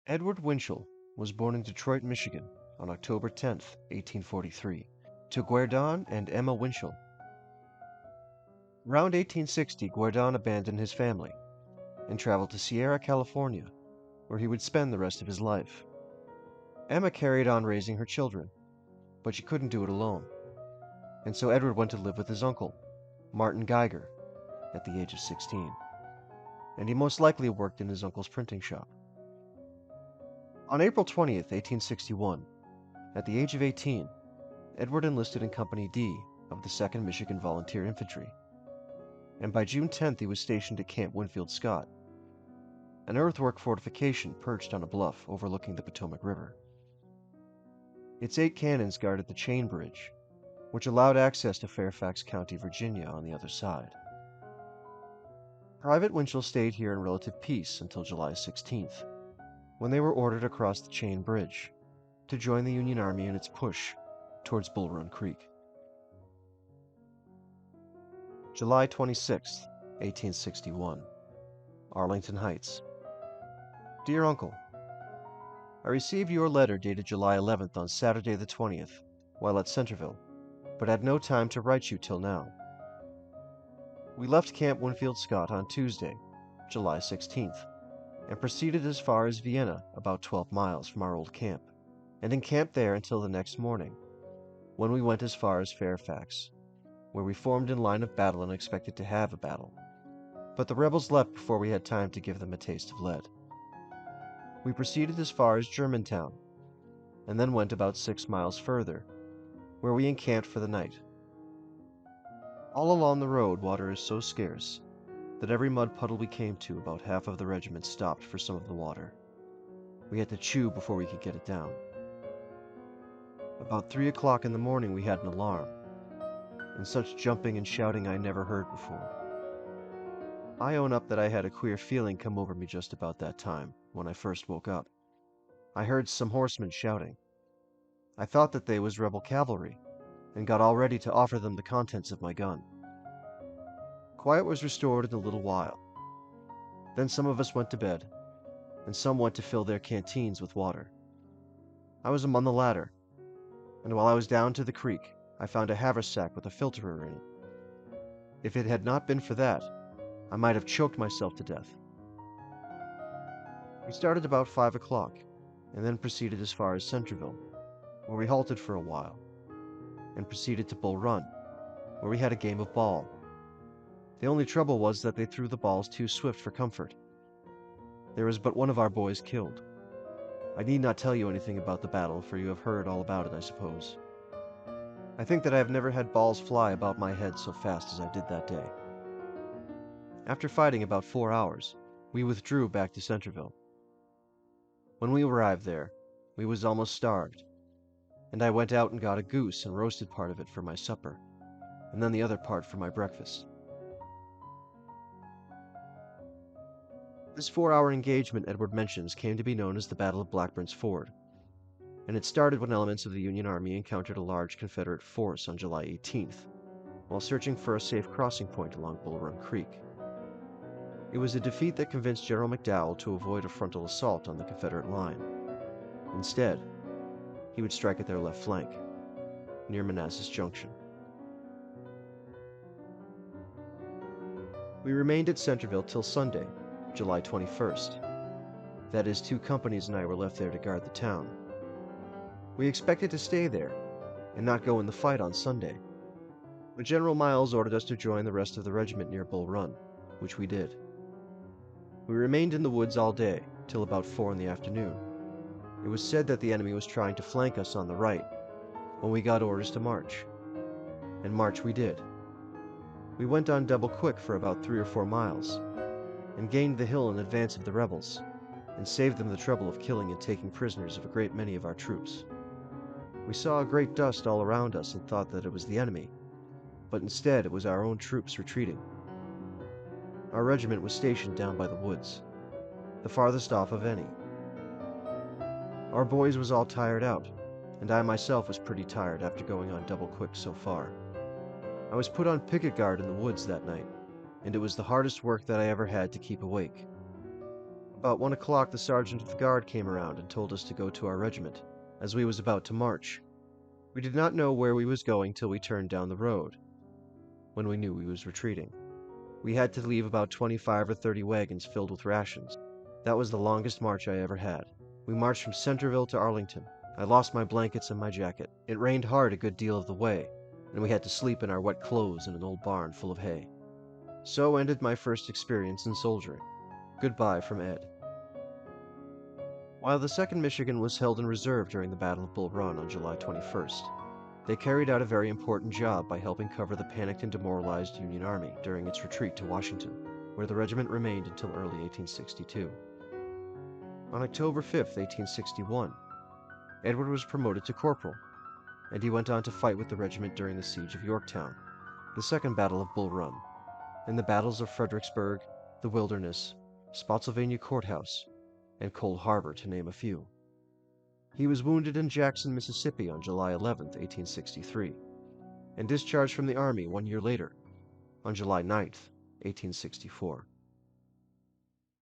Edward Winchel was born in Detroit, Michigan on October 10, 1843, to Guerdon and Emma Winchel. Around 1860, Guerdon abandoned his family and traveled to Sierra, California, where he would spend the rest of his life. Emma carried on raising her children, but she couldn't do it alone, and so Edward went to live with his uncle, Martin Geiger, at the age of 16, and he most likely worked in his uncle's printing shop. On April 20th, 1861, at the age of 18, Edward enlisted in Company D of the 2nd Michigan Volunteer Infantry, and by June 10th he was stationed at Camp Winfield Scott, an earthwork fortification perched on a bluff overlooking the Potomac River. Its 8 cannons guarded the chain bridge, which allowed access to Fairfax County, Virginia on the other side. Private Winchel stayed here in relative peace until July 16th, when they were ordered across the chain bridge to join the Union Army in its push towards Bull Run Creek. July 26, 1861, Arlington Heights. Dear Uncle, I received your letter dated July 11th on Saturday the 20th, while at Centerville, but had no time to write you till now. We left Camp Winfield Scott on Tuesday, July 16th, and proceeded as far as Vienna, about 12 miles from our old camp, and encamped there until the next morning, when we went as far as Fairfax, where we formed in line of battle and expected to have a battle. But the rebels left before we had time to give them a taste of lead. We proceeded as far as Germantown, and then went about 6 miles further, where we encamped for the night. All along the road water is so scarce that every mud puddle we came to, about half of the regiment stopped for some of the water. We had to chew before we could get it down. About 3 o'clock in the morning we had an alarm, and such jumping and shouting I never heard before. I own up that I had a queer feeling come over me just about that time, when I first woke up. I heard some horsemen shouting. I thought that they was rebel cavalry, and got all ready to offer them the contents of my gun. Quiet was restored in a little while. Then some of us went to bed, and some went to fill their canteens with water. I was among the latter, and while I was down to the creek, I found a haversack with a filterer in it. If it had not been for that, I might have choked myself to death. We started about 5 o'clock, and then proceeded as far as Centerville, where we halted for a while, and proceeded to Bull Run, where we had a game of ball. The only trouble was that they threw the balls too swift for comfort. There was but one of our boys killed. I need not tell you anything about the battle, for you have heard all about it, I suppose. I think that I have never had balls fly about my head so fast as I did that day. After fighting about 4 hours, we withdrew back to Centerville. When we arrived there, we was almost starved, and I went out and got a goose and roasted part of it for my supper, and then the other part for my breakfast. This 4-hour engagement Edward mentions came to be known as the Battle of Blackburn's Ford, and it started when elements of the Union Army encountered a large Confederate force on July 18th, while searching for a safe crossing point along Bull Run Creek. It was a defeat that convinced General McDowell to avoid a frontal assault on the Confederate line. Instead, he would strike at their left flank, near Manassas Junction. We remained at Centerville till Sunday, July 21st. That is, 2 companies and I were left there to guard the town. We expected to stay there and not go in the fight on Sunday, but General Miles ordered us to join the rest of the regiment near Bull Run, which we did. We remained in the woods all day, till about 4 in the afternoon. It was said that the enemy was trying to flank us on the right, when we got orders to march. And march we did. We went on double quick for about 3 or 4 miles, and gained the hill in advance of the rebels, and saved them the trouble of killing and taking prisoners of a great many of our troops. We saw a great dust all around us and thought that it was the enemy, but instead it was our own troops retreating. Our regiment was stationed down by the woods, the farthest off of any. Our boys was all tired out, and I myself was pretty tired after going on double quick so far. I was put on picket guard in the woods that night, and it was the hardest work that I ever had to keep awake. About 1 o'clock, the sergeant of the guard came around and told us to go to our regiment, as we was about to march. We did not know where we was going till we turned down the road, when we knew we was retreating. We had to leave about 25 or 30 wagons filled with rations. That was the longest march I ever had. We marched from Centerville to Arlington. I lost my blankets and my jacket. It rained hard a good deal of the way, and we had to sleep in our wet clothes in an old barn full of hay. So ended my first experience in soldiering. Goodbye from Ed. While the 2nd Michigan was held in reserve during the Battle of Bull Run on July 21st, they carried out a very important job by helping cover the panicked and demoralized Union Army during its retreat to Washington, where the regiment remained until early 1862. On October 5, 1861, Edward was promoted to corporal, and he went on to fight with the regiment during the siege of Yorktown, the Second Battle of Bull Run, and the battles of Fredericksburg, the Wilderness, Spotsylvania Courthouse, and Cold Harbor, to name a few. He was wounded in Jackson, Mississippi on July 11, 1863, and discharged from the Army 1 year later, on July 9, 1864.